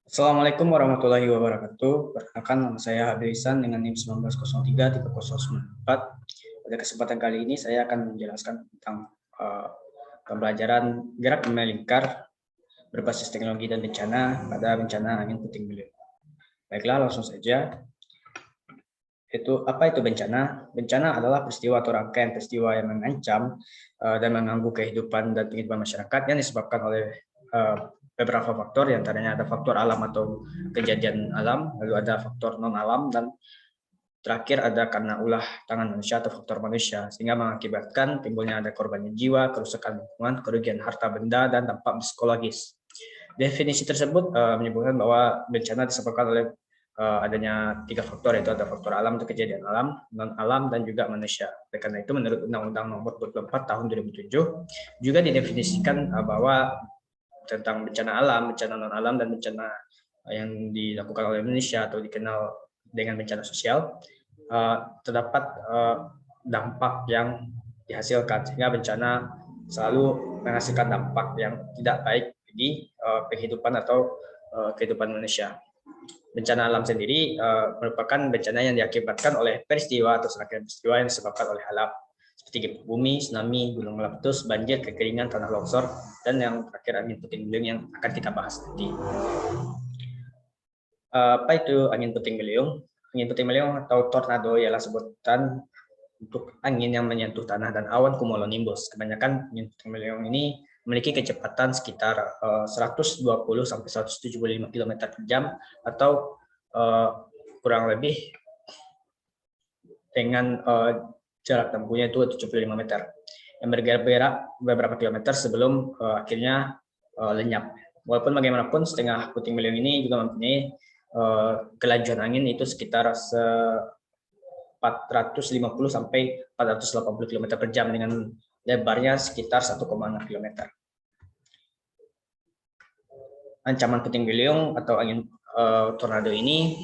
Assalamualaikum warahmatullahi wabarakatuh. Perkenalkan nama saya Habib Ihsan dengan NIM 1903 tipe 094. Pada kesempatan kali ini saya akan menjelaskan tentang pembelajaran gerak melingkar berbasis teknologi dan bencana pada bencana angin puting beliung. Baiklah, langsung saja. Apa itu bencana? Bencana adalah peristiwa atau rangkaian peristiwa yang mengancam dan mengganggu kehidupan dan kehidupan masyarakat yang disebabkan oleh beberapa faktor, diantaranya ada faktor alam atau kejadian alam, lalu ada faktor non alam, dan terakhir ada karena ulah tangan manusia atau faktor manusia, sehingga mengakibatkan timbulnya ada korban jiwa, kerusakan lingkungan, kerugian harta benda, dan dampak psikologis. Definisi tersebut menyebutkan bahwa bencana disebabkan oleh adanya 3 faktor, yaitu ada faktor alam atau kejadian alam, non alam, dan juga manusia. Oleh karena itu, menurut Undang-Undang Nomor 24 Tahun 2007 juga didefinisikan bahwa tentang bencana alam, bencana non alam, dan bencana yang dilakukan oleh Indonesia atau dikenal dengan bencana sosial, terdapat dampak yang dihasilkan, sehingga bencana selalu menghasilkan dampak yang tidak baik bagi kehidupan atau kehidupan manusia. Bencana alam sendiri merupakan bencana yang diakibatkan oleh peristiwa atau serangkaian peristiwa yang disebabkan oleh alam, seperti gempa bumi, tsunami, gunung meletus, banjir, kekeringan, tanah longsor, dan yang terakhir angin puting beliung yang akan kita bahas nanti. Apa itu angin puting beliung? Angin puting beliung atau tornado ialah sebutan untuk angin yang menyentuh tanah dan awan cumulonimbus. Kebanyakan angin puting beliung ini memiliki kecepatan sekitar 120 sampai 175 km per jam atau kurang lebih dengan jarak tempuhnya itu 75 meter, yang bergerak beberapa kilometer sebelum akhirnya lenyap. Walaupun bagaimanapun, setengah puting beliung ini juga mempunyai kelajuan angin itu sekitar 450 sampai 480 km per jam dengan lebarnya sekitar 1,6 km. Ancaman puting beliung atau angin tornado ini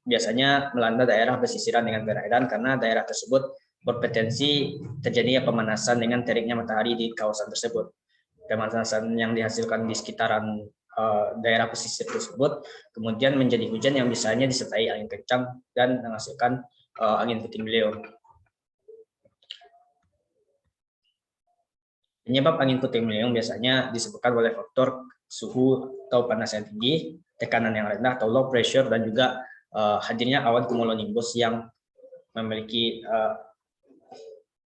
biasanya melanda daerah pesisiran dengan perairan karena daerah tersebut berpotensi terjadinya pemanasan dengan teriknya matahari di kawasan tersebut. Pemanasan yang dihasilkan di sekitaran daerah pesisir tersebut kemudian menjadi hujan yang biasanya disertai angin kencang dan menghasilkan angin puting beliung. Penyebab angin puting beliung biasanya disebabkan oleh faktor suhu atau panas yang tinggi, tekanan yang rendah atau low pressure, dan juga hadirnya awan cumulonimbus yang memiliki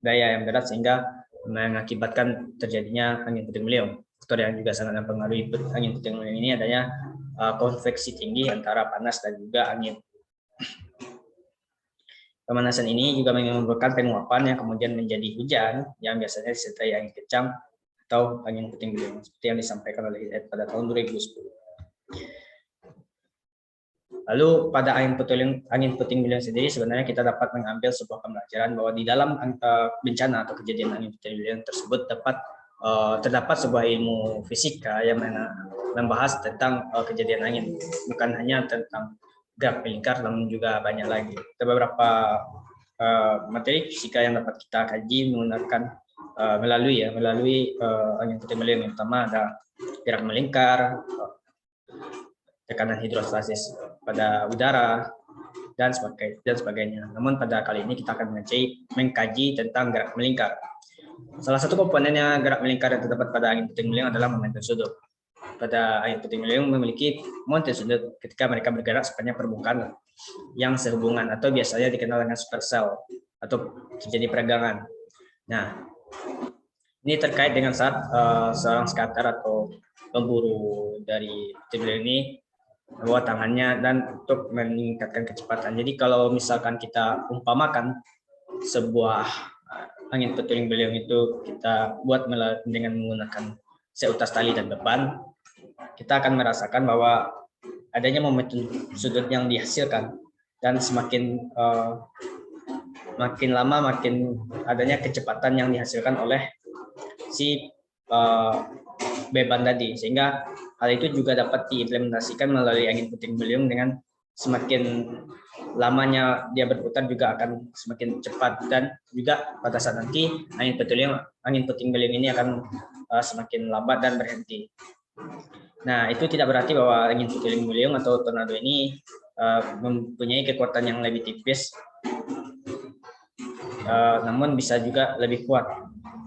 daya yang berat sehingga mengakibatkan terjadinya angin puting beliung. Faktor yang juga sangat mempengaruhi angin puting beliung ini adanya konveksi tinggi antara panas dan juga angin. Pemanasan ini juga menimbulkan penguapan yang kemudian menjadi hujan yang biasanya disertai angin kencang atau angin puting beliung, seperti yang disampaikan oleh IAID pada tahun 2010. Lalu pada angin puting beliung sendiri sebenarnya kita dapat mengambil sebuah pembelajaran bahwa di dalam bencana atau kejadian angin puting beliung tersebut terdapat sebuah ilmu fisika yang membahas tentang kejadian angin, bukan hanya tentang gerak melingkar, namun juga banyak lagi. Ada beberapa materi fisika yang dapat kita kaji menggunakan melalui angin puting beliung. Yang pertama ada gerak melingkar, tekanan hidrostasis pada udara, dan sebagainya. Namun pada kali ini kita akan mengkaji tentang gerak melingkar. Salah satu komponennya gerak melingkar yang terdapat pada angin puting beliung adalah momentum sudut. Pada angin puting beliung memiliki momentum sudut ketika mereka bergerak sepanjang permukaan yang sehubungan atau biasanya dikenal dengan supercell atau terjadi peregangan. Nah, ini terkait dengan saat seorang skater atau pemburu dari puting beliung ini membawa tangannya dan untuk meningkatkan kecepatan. Jadi kalau misalkan kita umpamakan sebuah angin puting beliung itu kita buat dengan menggunakan seutas tali dan beban, kita akan merasakan bahwa adanya momentum sudut yang dihasilkan, dan semakin makin lama makin adanya kecepatan yang dihasilkan oleh si beban tadi, sehingga hal itu juga dapat diimplementasikan melalui angin puting beliung. Dengan semakin lamanya dia berputar juga akan semakin cepat, dan juga pada saat nanti angin puting beliung ini akan semakin lambat dan berhenti. Nah, itu tidak berarti bahwa angin puting beliung atau tornado ini mempunyai kekuatan yang lebih tipis, namun bisa juga lebih kuat.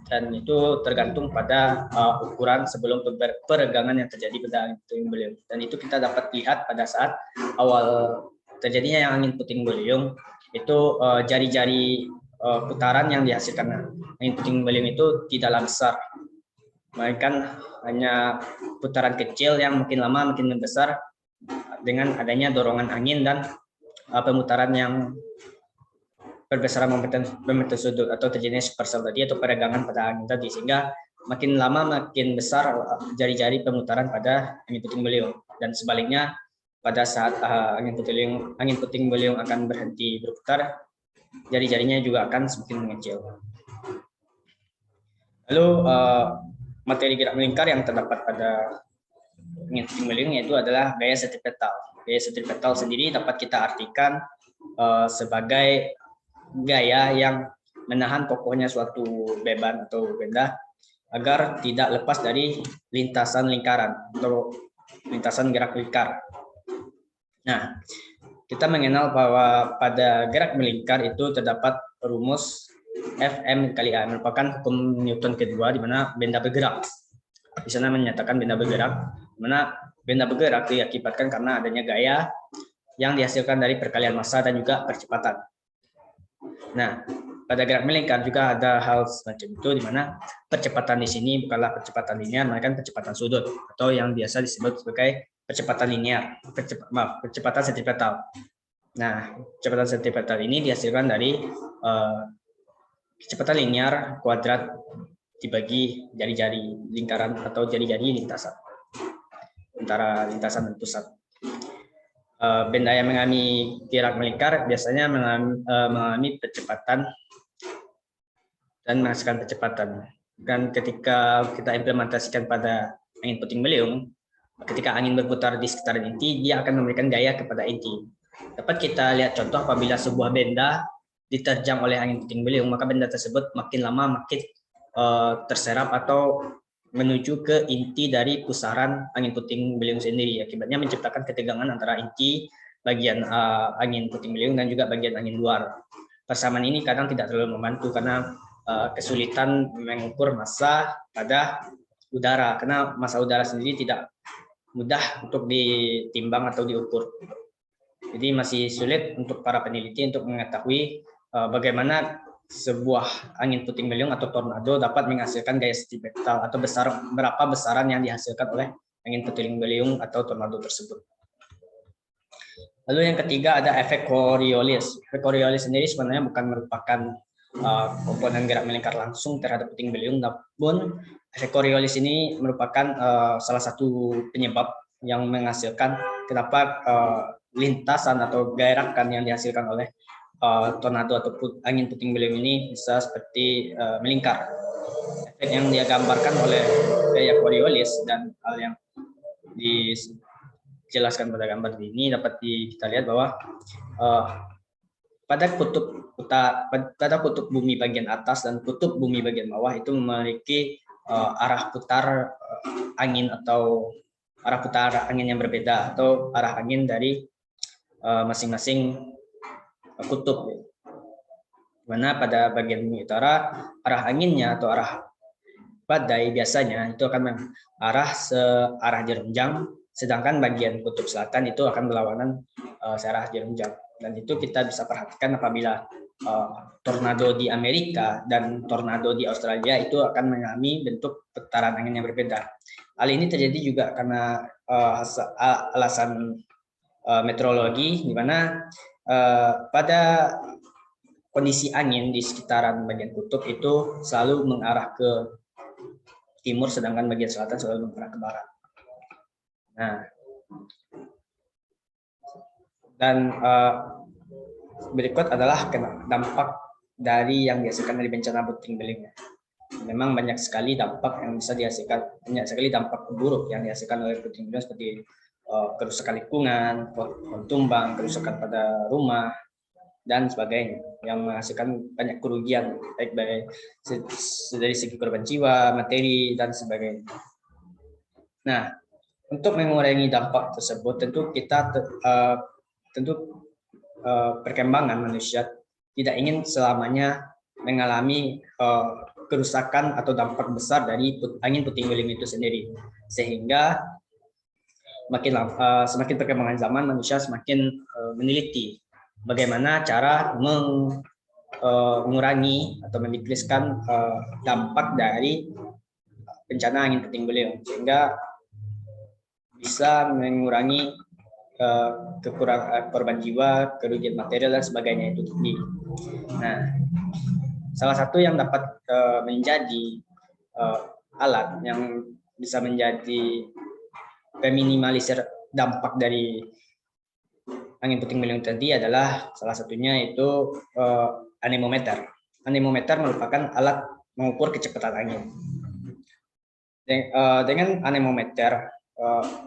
Dan itu tergantung pada ukuran sebelum peregangan yang terjadi pada angin puting beliung. Dan itu kita dapat lihat pada saat awal terjadinya yang angin puting beliung, itu jari-jari putaran yang dihasilkan angin puting beliung itu tidaklah besar, melainkan hanya putaran kecil yang makin lama makin membesar dengan adanya dorongan angin dan pemutaran yang berbesaran membentuk sudut atau terjadinya supercell tadi atau peregangan pada angin tadi, sehingga makin lama makin besar jari-jari pemutaran pada angin puting beliung. Dan sebaliknya pada saat angin puting beliung akan berhenti berputar, jari-jarinya juga akan semakin mengecil. Lalu materi gerak melingkar yang terdapat pada angin puting beliung yaitu adalah gaya sentripetal. Gaya sentripetal sendiri dapat kita artikan sebagai gaya yang menahan kokohnya suatu beban atau benda agar tidak lepas dari lintasan lingkaran atau lintasan gerak lingkar. Nah, kita mengenal bahwa pada gerak melingkar itu terdapat rumus Fm kali A, merupakan hukum Newton kedua, di mana benda bergerak. Di sana menyatakan benda bergerak, di mana benda bergerak diakibatkan karena adanya gaya yang dihasilkan dari perkalian massa dan juga percepatan. Nah, pada gerak melingkar juga ada hal semacam itu, di mana percepatan di sini bukanlah percepatan linear, melainkan percepatan sudut atau yang biasa disebut sebagai percepatan linear, percepatan sentripetal. Nah, percepatan sentripetal ini dihasilkan dari kecepatan linear kuadrat dibagi jari-jari lingkaran atau jari-jari lintasan antara lintasan dan pusat. Benda yang mengalami gerak melingkar biasanya mengalami percepatan dan menghasilkan percepatan. Dan ketika kita implementasikan pada angin puting beliung, ketika angin berputar di sekitaran inti, dia akan memberikan gaya kepada inti. Dapat kita lihat contoh apabila sebuah benda diterjang oleh angin puting beliung, maka benda tersebut makin lama makin terserap atau menuju ke inti dari pusaran angin puting beliung sendiri. Akibatnya menciptakan ketegangan antara inti bagian angin puting beliung dan juga bagian angin luar. Persamaan ini kadang tidak terlalu membantu karena kesulitan mengukur massa pada udara, karena massa udara sendiri tidak mudah untuk ditimbang atau diukur. Jadi masih sulit untuk para peneliti untuk mengetahui bagaimana sebuah angin puting beliung atau tornado dapat menghasilkan gaya sentripetal atau berapa besaran yang dihasilkan oleh angin puting beliung atau tornado tersebut. Lalu yang ketiga ada efek Coriolis. Efek Coriolis sendiri sebenarnya bukan merupakan komponen gerak melingkar langsung terhadap puting beliung, namun efek Coriolis ini merupakan salah satu penyebab yang menghasilkan kenapa lintasan atau gerakan yang dihasilkan oleh tornado atau angin puting beliung ini bisa seperti melingkar. Efek yang dia gambarkan oleh gaya Coriolis dan hal yang dijelaskan pada gambar ini dapat kita lihat bahwa pada kutub bumi bagian atas dan kutub bumi bagian bawah itu memiliki arah putar angin atau arah putar angin yang berbeda atau arah angin dari masing-masing kutub. Mana pada bagian bumi utara arah anginnya atau arah badai biasanya itu akan mengarah searah jarum jam, sedangkan bagian kutub selatan itu akan berlawanan searah jarum jam. Dan itu kita bisa perhatikan apabila tornado di Amerika dan tornado di Australia itu akan mengalami bentuk putaran angin yang berbeda. Hal ini terjadi juga karena alasan meteorologi, di mana pada kondisi angin di sekitaran bagian kutub itu selalu mengarah ke timur, sedangkan bagian selatan selalu mengarah ke barat. Nah, dan berikut adalah dampak dari yang dihasilkan dari bencana puting beliung. Memang banyak sekali dampak yang bisa dihasilkan, banyak sekali dampak buruk yang dihasilkan oleh puting beliung seperti kerusakan lingkungan, pohon tumbang, kerusakan pada rumah, dan sebagainya yang menghasilkan banyak kerugian baik dari segi korban jiwa, materi, dan sebagainya. Nah, untuk mengurangi dampak tersebut tentu kita perkembangan manusia tidak ingin selamanya mengalami kerusakan atau dampak besar dari angin puting beliung itu sendiri, sehingga semakin perkembangan zaman manusia semakin meneliti bagaimana cara mengurangi atau memikriskan dampak dari bencana angin puting beliung, sehingga bisa mengurangi kekurangan korban jiwa, kerugian material dan sebagainya itu tadi. Nah, salah satu yang dapat menjadi alat yang bisa menjadi peminimalisir dampak dari angin puting beliung tadi adalah salah satunya itu anemometer. Anemometer merupakan alat mengukur kecepatan angin. Dengan anemometer,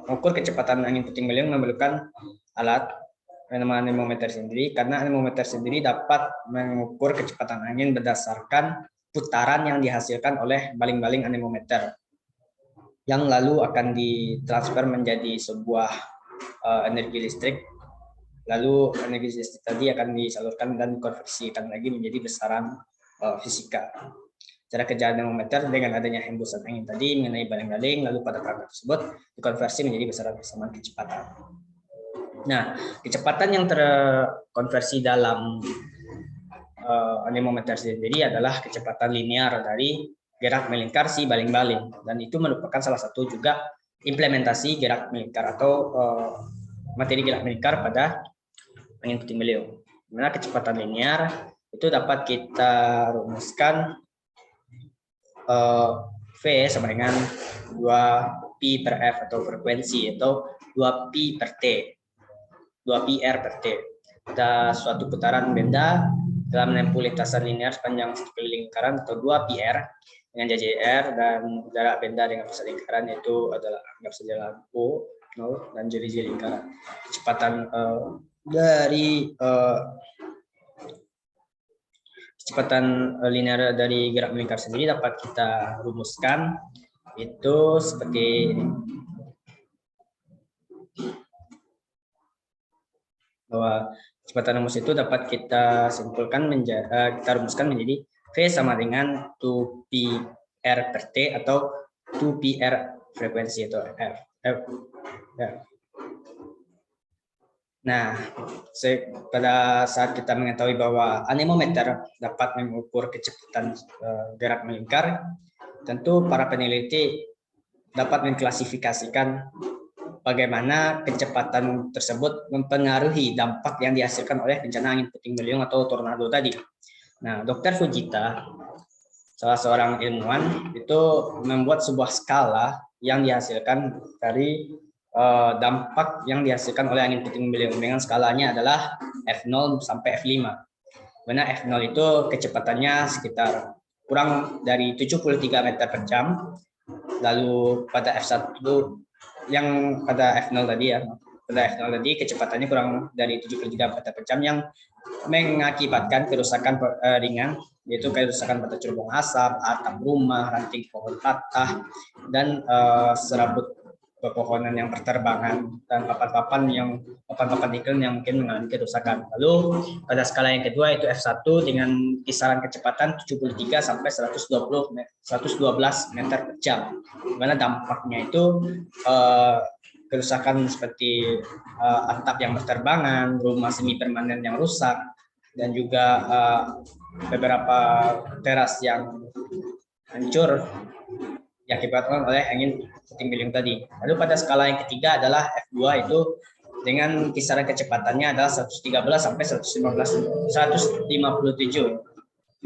mengukur kecepatan angin puting beliung memerlukan alat bernama anemometer sendiri, karena anemometer sendiri dapat mengukur kecepatan angin berdasarkan putaran yang dihasilkan oleh baling-baling anemometer, yang lalu akan ditransfer menjadi sebuah energi listrik. Lalu energi listrik tadi akan disalurkan dan dikonversikan lagi menjadi besaran fisika. Cara kerja anemometer dengan adanya hembusan angin tadi mengenai baling-baling, lalu pada perangkat tersebut dikonversi menjadi besaran persamaan kecepatan. Nah, kecepatan yang terkonversi dalam anemometer sendiri adalah kecepatan linear dari gerak melingkar si baling-baling, dan itu merupakan salah satu juga implementasi gerak melingkar atau materi gerak melingkar pada angin puting beliung. Dimana kecepatan linear itu dapat kita rumuskan V sama dengan 2pi per F atau frekuensi, atau 2pi per T, 2pi R per T. Pada suatu putaran benda dalam menempuh lintasan linear sepanjang sekeliling lingkaran atau 2pi R dengan JJR, dan jarak benda dengan pusat lingkaran itu adalah anggap saja lampu dan jari-jari lingkaran. Kecepatan kecepatan linear dari gerak melingkar sendiri dapat kita rumuskan itu seperti ini, bahwa kecepatan rumus itu dapat kita simpulkan kita rumuskan menjadi V sama dengan 2pi R per T atau 2pi R frekuensi atau F. Nah, pada saat kita mengetahui bahwa anemometer dapat mengukur kecepatan gerak melingkar, tentu para peneliti dapat mengklasifikasikan bagaimana kecepatan tersebut mempengaruhi dampak yang dihasilkan oleh bencana angin puting beliung atau tornado tadi. Nah, Dr. Fujita, salah seorang ilmuwan, itu membuat sebuah skala yang dihasilkan dari dampak yang dihasilkan oleh angin puting beliung, dengan skalanya adalah F0 sampai F5. Mana F0 itu kecepatannya sekitar kurang dari 73 meter per jam. Lalu pada F1 yang pada F0 tadi ya, pada F0 tadi kecepatannya kurang dari 73 meter per jam, yang mengakibatkan kerusakan ringan, yaitu kerusakan pada cerobong asap, atap rumah, ranting pohon patah, dan serabut pepohonan yang berterbangan, dan papan-papan iklan yang mungkin mengalami kerusakan. Lalu pada skala yang kedua itu F1 dengan kisaran kecepatan 73 sampai 112 meter per jam, di mana dampaknya itu kerusakan seperti atap yang berterbangan, rumah semi permanen yang rusak, dan juga beberapa teras yang hancur diakibatkan oleh angin puting beliung tadi. Lalu pada skala yang ketiga adalah F2, itu dengan kisaran kecepatannya adalah 113 sampai 157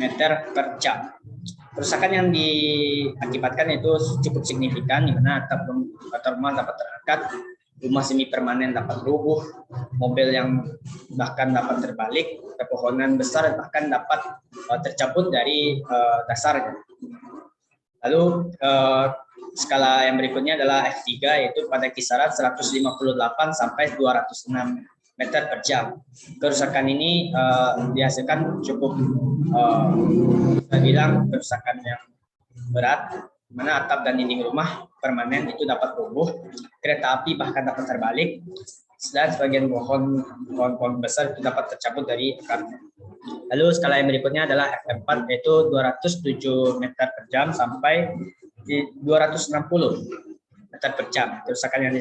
meter per jam. Kerusakan yang diakibatkan itu cukup signifikan, di mana atap rumah dapat terangkat, rumah semi permanen dapat rubuh, mobil yang bahkan dapat terbalik, pepohonan besar bahkan dapat tercabut dari dasarnya. Lalu skala yang berikutnya adalah F3, yaitu pada kisaran 158 sampai 206 meter per jam. Kerusakan ini dihasilkan cukup bisa bilang kerusakan yang berat, di mana atap dan dinding rumah permanen itu dapat roboh, kereta api bahkan dapat terbalik, dan sebagian pohon besar itu dapat tercabut dari akarnya. Lalu skala yang berikutnya adalah F4, yaitu 207 meter per jam sampai 260 meter per jam. Kerusakan yang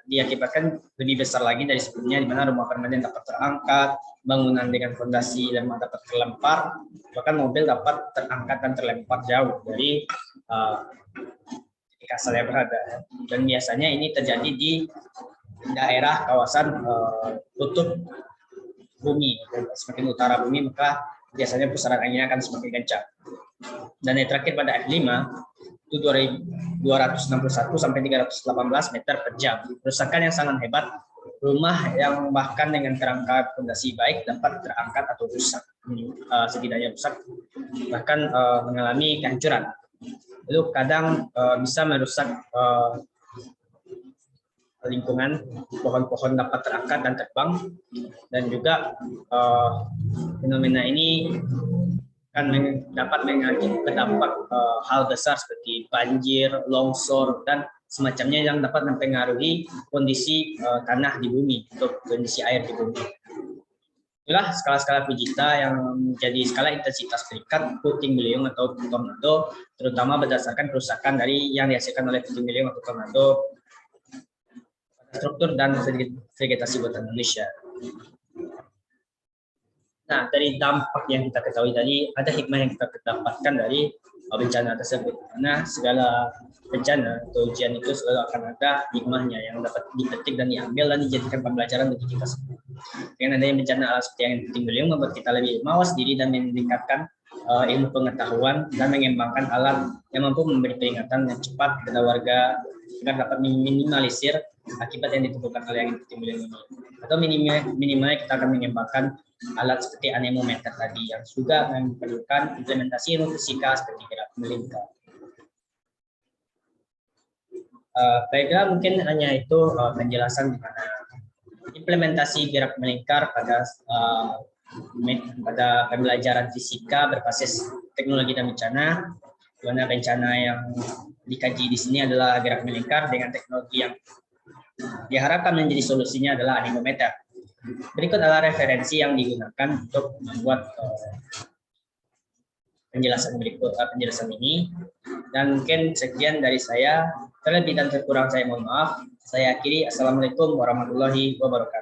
diakibatkan lebih besar lagi dari sebelumnya, di mana rumah permanen dapat terangkat, bangunan dengan fondasi lemah dapat terlempar, bahkan mobil dapat terangkat dan terlempar jauh dari titik asal yang berada. Dan biasanya ini terjadi di daerah kawasan kutub bumi. Semakin utara bumi, maka biasanya pusaran anginnya akan semakin kencang. Dan yang terakhir pada F5 itu 261 sampai 318 meter per jam. Kerusakan yang sangat hebat, rumah yang bahkan dengan kerangka fondasi baik dapat terangkat atau rusak, setidaknya rusak, bahkan mengalami kehancuran. Lalu kadang bisa merusak lingkungan, pohon-pohon dapat terangkat dan terbang, dan juga fenomena ini kan dapat mengakibatkan dampak hal besar seperti banjir, longsor, dan semacamnya yang dapat mempengaruhi kondisi tanah di bumi atau kondisi air di bumi. Itulah skala-skala Fujita yang menjadi skala intensitas berikat puting beliung atau tornado, terutama berdasarkan kerusakan dari yang dihasilkan oleh puting beliung atau tornado, struktur dan vegetasi buatan Indonesia. Nah, dari dampak yang kita ketahui tadi, ada hikmah yang kita dapatkan dari bencana tersebut. Karena segala bencana atau ujian itu selalu akan ada hikmahnya yang dapat dipetik dan diambil dan dijadikan pembelajaran bagi kita semua. Dengan adanya bencana alam seperti yang puting beliung membuat kita lebih mawas diri dan meningkatkan ilmu pengetahuan dan mengembangkan alat yang mampu memberi peringatan yang cepat kepada warga agar dapat meminimalisir akibat yang ditimbulkan oleh angin puting beliung ini. Atau minimalnya kita akan mengembangkan alat seperti anemometer tadi yang juga memerlukan implementasi ilmu fisika seperti gerak melingkar. Baiklah, mungkin hanya itu penjelasan di mana implementasi gerak melingkar pada pembelajaran fisika berbasis teknologi dan bencana, di mana bencana yang dikaji di sini adalah gerak melingkar dengan teknologi yang diharapkan menjadi solusinya adalah anemometer. Berikut adalah referensi yang digunakan untuk membuat penjelasan ini, dan mungkin sekian dari saya. Terlebih dan terkurang saya mohon maaf. Saya akhiri. Assalamualaikum warahmatullahi wabarakatuh.